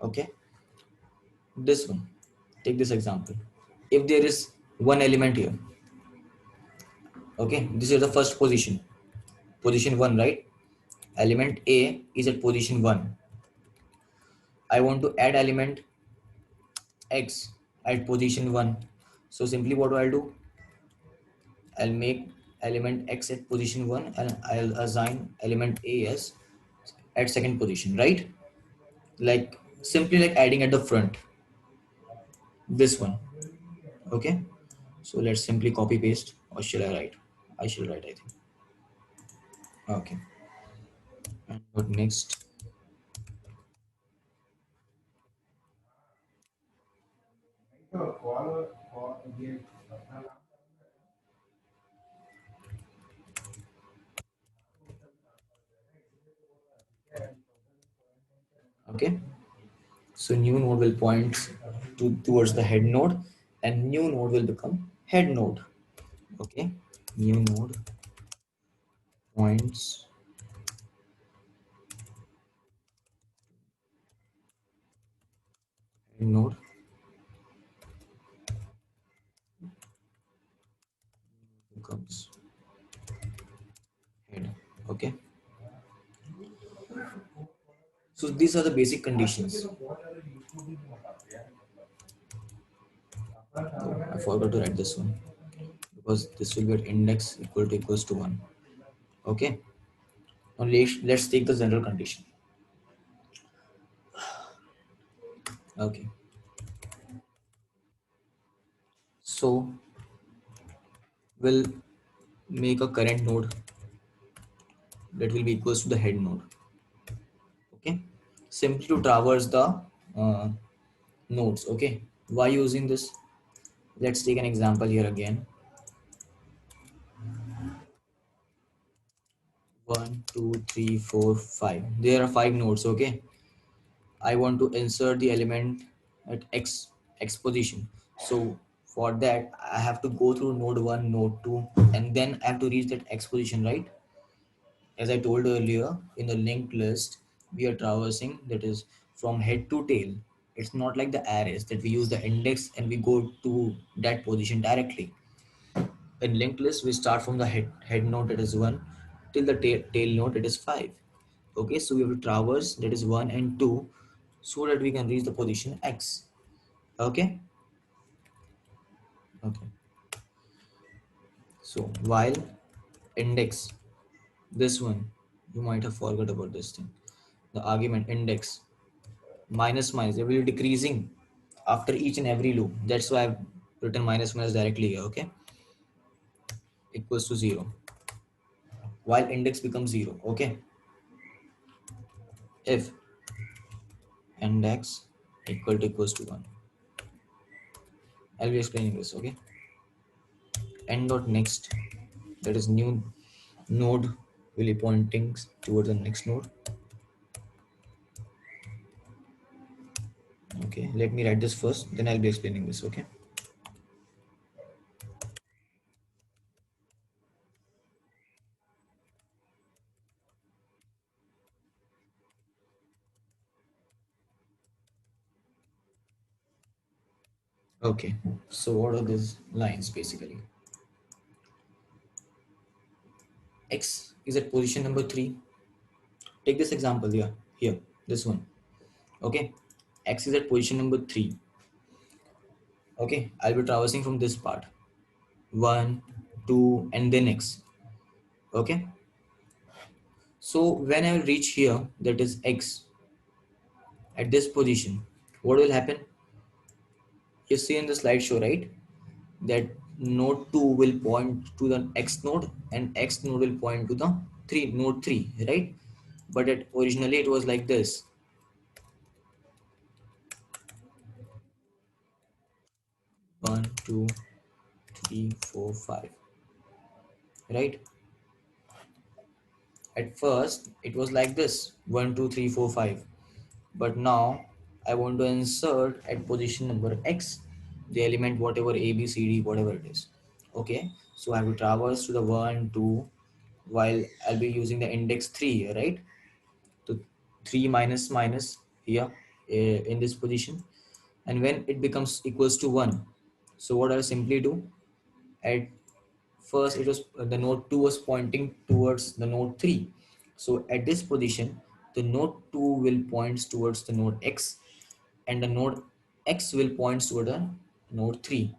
Okay, this one, take this example. If there is one element here, okay, this is the first position, position 1, right? Element A is at position 1. I want to add element X at position 1. So simply what I'll do, I'll make element X at position 1 and I'll assign element A as at second position, right? Like simply like adding at the front, this one. Okay, so let's simply copy paste, or shall I write? I shall write, I think. Okay. And what next? Okay. So new node will point towards the head node, and new node will become head node. Okay. New node points head node becomes head. Okay. So these are the basic conditions. Oh, I forgot to write this one because this will be at index equal to equals to 1. Okay. Now let's take the general condition. Okay. So we'll make a current node that will be equals to the head node. Okay. Simply to traverse the uh, nodes. Okay. Why using this? Let's take an example here again. 1, 2, 3, 4, 5. There are 5 nodes. Okay. I want to insert the element at x position. So for that I have to go through node 1, node 2, and then I have to reach that x position, right? As I told earlier, in the linked list we are traversing, that is from head to tail. It's not like the arrays that we use the index and we go to that position directly. In linked list we start from the head node, that is 1, till the tail node, that is 5. Okay, so we have to traverse, that is 1 and 2, so that we can reach the position x. Okay. Okay. So while index, this one, you might have forgot about this thing, the argument index minus minus, they will be decreasing after each and every loop. That's why I've written minus minus directly here. Okay. Equals to 0 while index becomes 0. Okay. If index equals to 1, I'll be explaining this. Okay. N dot next, that is new node will be pointing towards the next node. Okay, let me write this first, then I'll be explaining this. Okay. Okay, so what are these lines basically? X is at position number 3. Take this example here, this one. Okay, X is at position number 3. Okay, I'll be traversing from this part, 1, 2, and then X. Okay, so when I will reach here, that is X, at this position, what will happen? You see in the slideshow, right? That node 2 will point to the X node and X node will point to the node 3, right? But originally it was like this. 1, 2, 3, 4, 5, right? At first it was like this, 1, 2, 3, 4, 5. But now I want to insert at position number X the element whatever A, B, C, D, whatever it is. Okay, so I have to traverse to the 1, 2, while I'll be using the index 3 here, right? So 3 minus minus here, in this position, and when it becomes equals to 1, so what I'll simply do, at first it was the node 2 was pointing towards the node 3, so at this position the node 2 will points towards the node X, and the node X will points toward the node 3.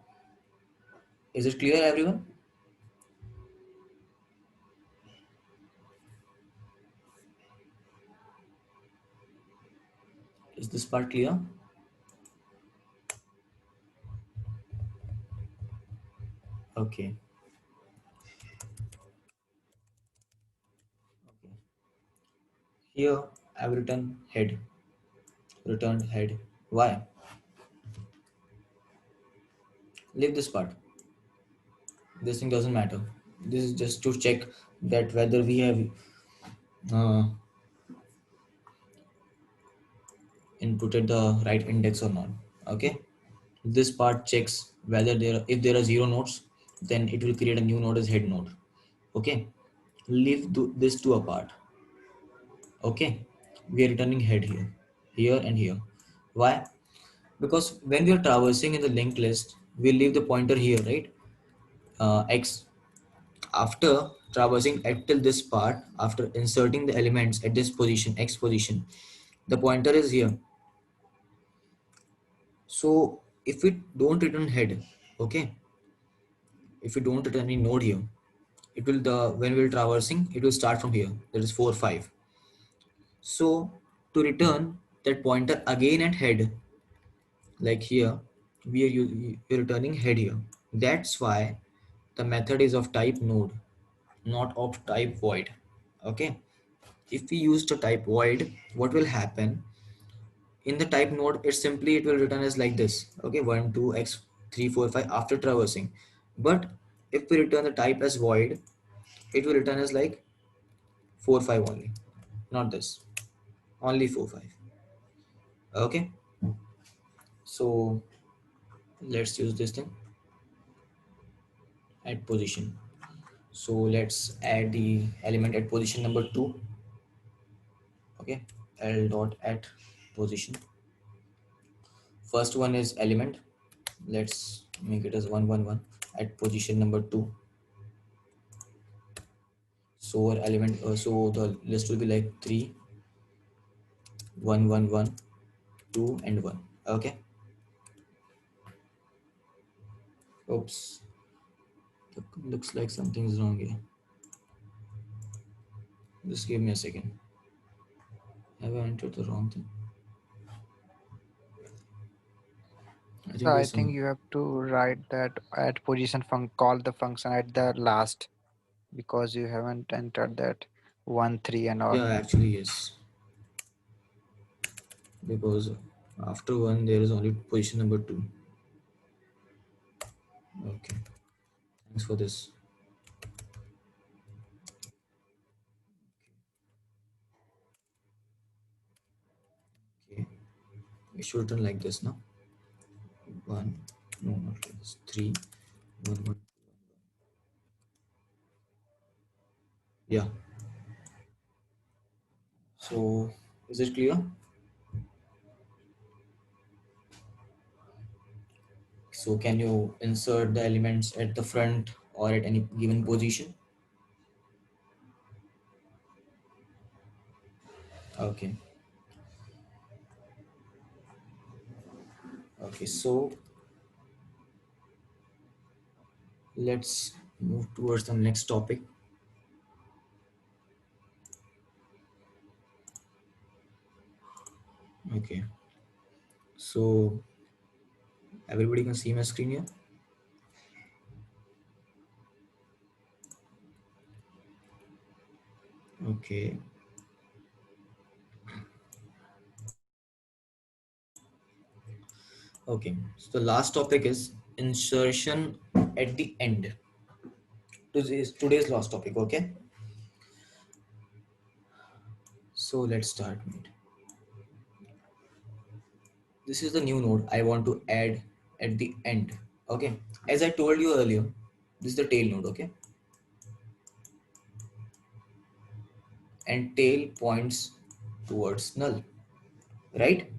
Is it clear, everyone? Is this part clear? Okay. Here I've written head, returned head. Why? Leave this part. This thing doesn't matter. This is just to check that whether we have uh, inputted the right index or not. Okay, this part checks whether there, if there are zero nodes, then it will create a new node as head node. Okay, leave this two apart. Okay, we are returning head here, here and here. Why? Because when we are traversing in the linked list, we leave the pointer here, right? X. After traversing at till this part, after inserting the elements at this position, X position, the pointer is here. So if we don't return head, okay, if we don't return any node here, it will, the when we're traversing, it will start from here, that is 4 5. So to return that pointer again at head, like here, we're returning head here. That's why the method is of type node, not of type void. Okay, if we use the type void, what will happen? In the type node, it will return as like this. Okay, 1 2 x 3 4 5 after traversing. But if we return the type as void, it will return as like 4 5 only, not this, only 4 5. Okay, so let's use this thing at position. So let's add the element at position number 2. Okay, l dot at position. First one is element, let's make it as 1 1 1 at position number 2. So our element, so the list will be like 3 1 1 1 2 and 1. Okay, oops, looks like something's wrong here. Just give me a second. Have I entered the wrong thing? I So think I there's think some. you have to write that at position call the function at the last because you haven't entered that 1 3 and all. Yeah, actually yes, because after 1 there is only position number 2. Okay, thanks for this. Okay, it should turn like this now. 1, no, not like this. 3 1 1. Yeah, so is it clear? So can you insert the elements at the front or at any given position? Okay, okay, so let's move towards the next topic. Okay, so everybody can see my screen here. Okay, okay, so the last topic is insertion at the end. Today's last topic. Okay, so let's start, mate. This is the new node I want to add at the end. Okay, as I told you earlier, this is the tail node. Okay, and tail points towards null, right?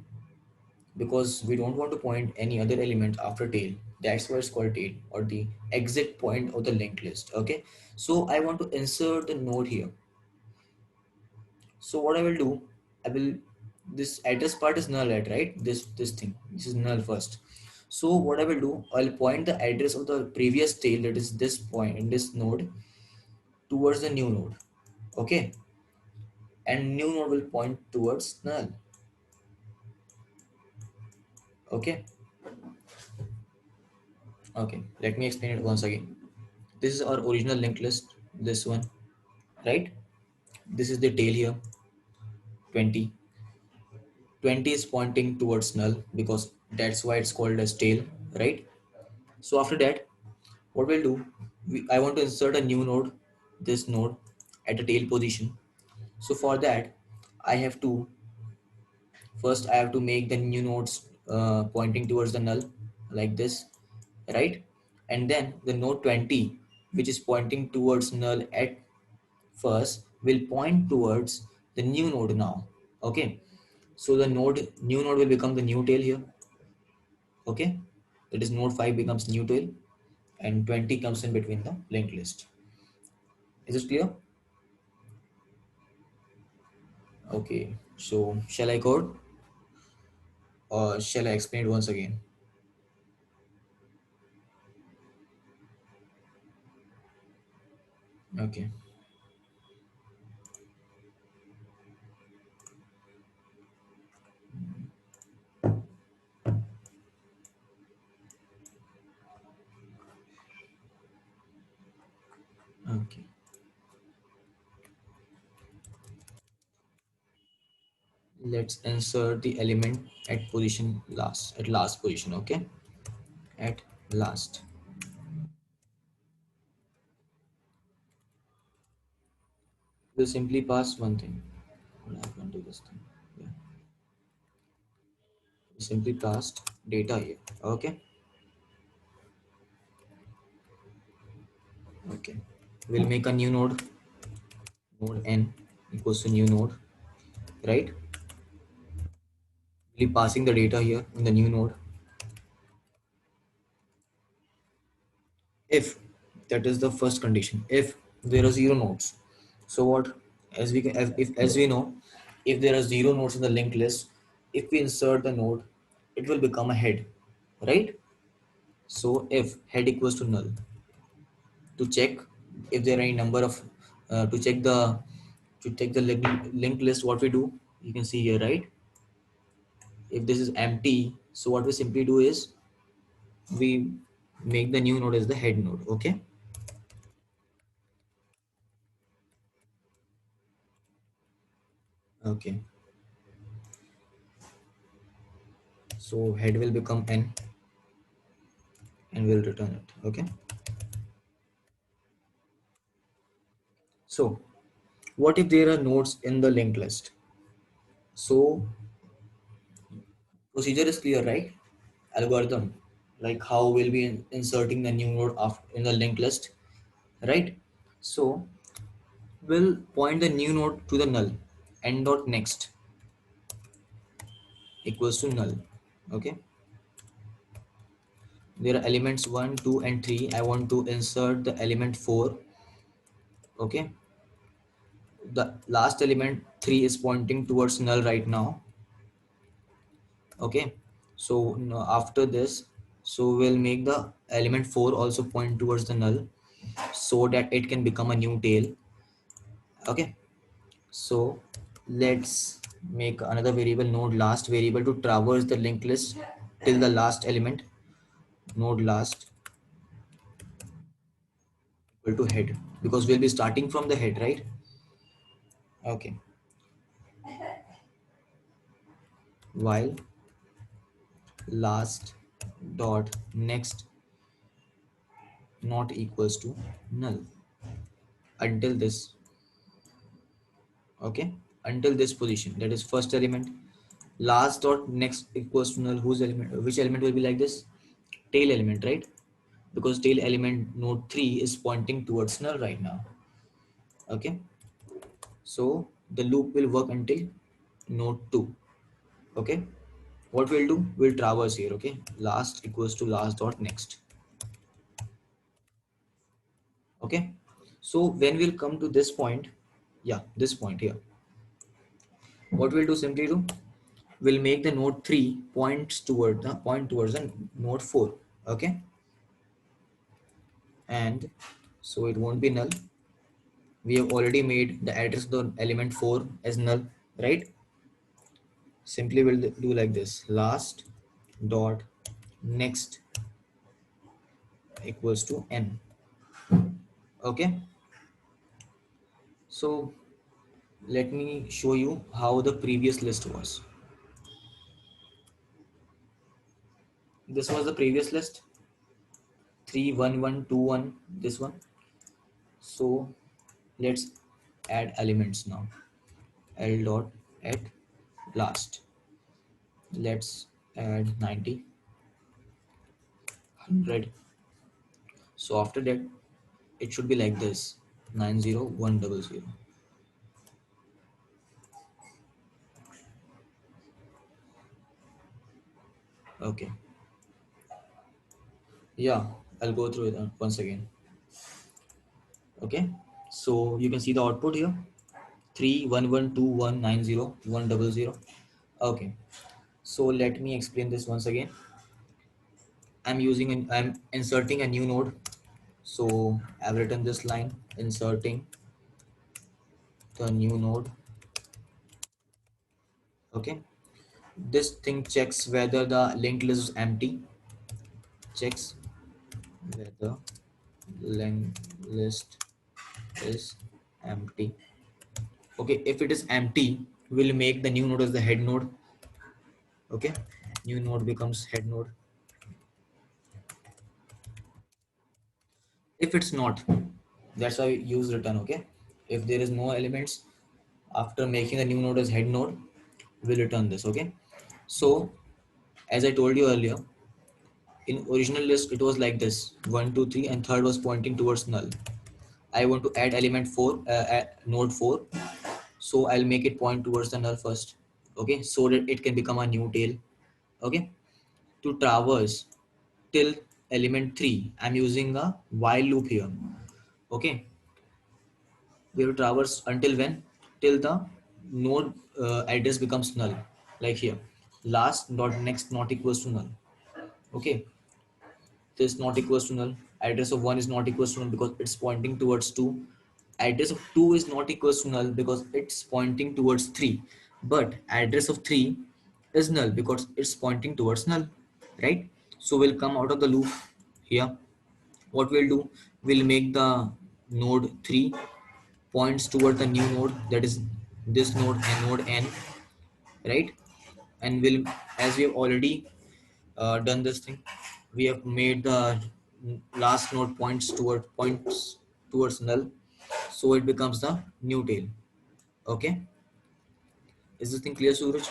Because we don't want to point any other element after tail. That's why it's called tail, or the exit point of the linked list. Okay, so I want to insert the node here. So what I will do, I will, this address part is null at, right? This thing, this is null first. So what I will do, I'll point the address of the previous tail, that is this point in this node, towards the new node. Okay, and new node will point towards null. Okay, okay, let me explain it once again. This is our original linked list, this one, right? This is the tail here. 20. 20 is pointing towards null because that's why it's called as tail, right? So after that, what we'll do, I want to insert a new node, this node at the tail position. So for that, I have to first I have to make the new nodes pointing towards the null like this, right? And then the node 20, which is pointing towards null at first, will point towards the new node now. Okay, so the new node will become the new tail here. Okay, that is node 5 becomes new tail, and 20 comes in between the linked list. Is it clear? Okay, so shall I code or shall I explain it once again? Okay. Okay. Let's insert the element at position last, at last position. Okay, at last. We'll simply pass one thing. What happened to this thing? Yeah, we simply passed data here. Okay. Okay, we'll make a new node, node n equals to new node, right? We'll be passing the data here in the new node. If, that is the first condition, if there are zero nodes, so what, as we can, as we know, if there are zero nodes in the linked list, if we insert the node, it will become a head, right? So if head equals to null, to check if there are any number of to check the, to take the linked list, what we do, you can see here, right? If this is empty, so what we simply do is we make the new node as the head node. Okay. Okay, so head will become n and we'll return it. Okay, so what if there are nodes in the linked list? So procedure is clear, right? Algorithm, like how we'll be inserting the new node after in the linked list, right? So we'll point the new node to the null, n dot next equals to null. Okay, there are elements 1, 2 and 3. I want to insert the element 4. Okay, the last element 3 is pointing towards null right now. Okay, so after this, so we'll make the element 4 also point towards the null so that it can become a new tail. Okay, so let's make another variable, node last variable, to traverse the linked list till the last element, node last equal to head, because we'll be starting from the head, right? Okay, while last dot next not equals to null until this. Okay, until this position, that is first element, last dot next equals to null, whose element, which element will be like this, tail element, right? Because tail element node 3 is pointing towards null right now. Okay, so the loop will work until node 2. Okay, what we'll do, we'll traverse here. Okay, last equals to last dot next. Okay, so when we'll come to this point, yeah, this point here, what we'll do, simply do, we'll make the node 3 point towards the node 4. Okay, and so it won't be null. We have already made the address of the element 4 as null, right? Simply we'll do like this, last dot next equals to n. Okay, so let me show you how the previous list was. This was the previous list, 3 1 1 2 1, this one. So let's add elements now. L dot at last. Let's add 90, 100. So after that, it should be like this, 90100. Okay. Yeah, I'll go through it once again. Okay. So you can see the output here, 3 1 1 2 1 9 0 1 0 0. Okay. So let me explain this once again. I'm inserting a new node. So I've written this line, inserting the new node. Okay. This thing checks whether the linked list is empty. Checks whether linked list is empty. Okay, if it is empty, we'll make the new node as the head node. Okay, new node becomes head node. If it's not, that's why we use return. Okay, if there is no elements after making a new node as head node, we'll return this. Okay, so as I told you earlier, in original list it was like this, 1 2 3, and third was pointing towards null. I want to add element 4, node 4, so I'll make it point towards the null first. Okay, so that it can become a new tail. Okay, to traverse till element 3, I'm using a while loop here. Okay, we will traverse until when? Till the node address becomes null, like here, last dot next not equals to null. Okay, this not equals to null, address of 1 is not equals to null because it's pointing towards 2, address of 2 is not equals to null because it's pointing towards 3, but address of 3 is null because it's pointing towards null, right? So we'll come out of the loop here. What we'll do, we'll make the node 3 points toward the new node, that is this node and node n, right? And we'll, as we have already done this thing, we have made the last node points towards null, so it becomes the new tail. Okay, is this thing clear, Suraj?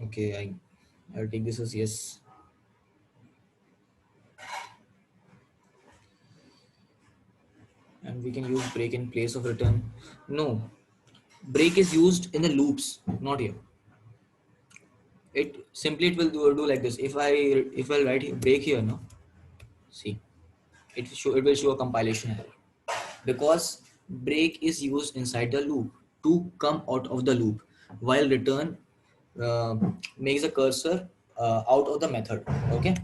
Okay, I'll take this as yes. And we can use break in place of return. No, break is used in the loops, not here. It will do like this. If I write here, break here, no, see, it will show a compilation error because break is used inside the loop to come out of the loop, while return makes the cursor out of the method. Okay,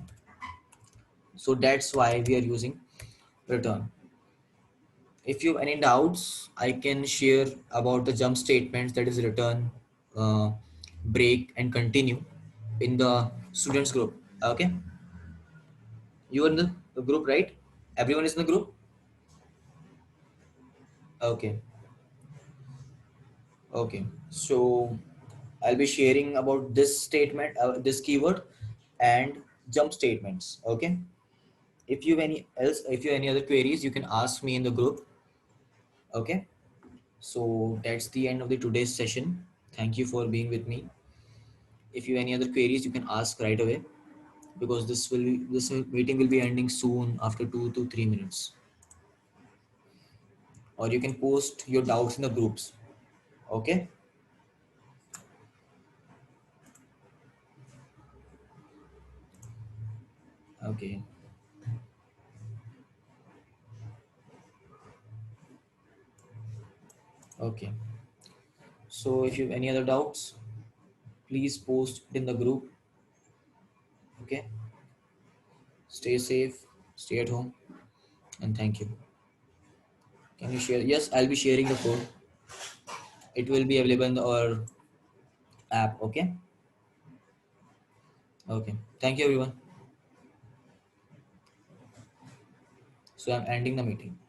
so that's why we are using return. If you have any doubts, I can share about the jump statements, that is return, uh, break, and continue in the students group. Okay, you are in the group, right? Everyone is in the group. Okay, okay. So I'll be sharing about this statement, this keyword, and jump statements. Okay. If you have any other queries, you can ask me in the group. Okay. So that's the end of the today's session. Thank you for being with me. If you have any other queries, you can ask right away because this meeting will be ending soon after 2 to 3 minutes. Or you can post your doubts in the groups. Okay. Okay. Okay. So if you have any other doubts, please post it in the group. Okay. Stay safe, stay at home, and thank you. Can you share? Yes, I'll be sharing the code. It will be available in our app. Okay. Okay. Thank you, everyone. So I'm ending the meeting.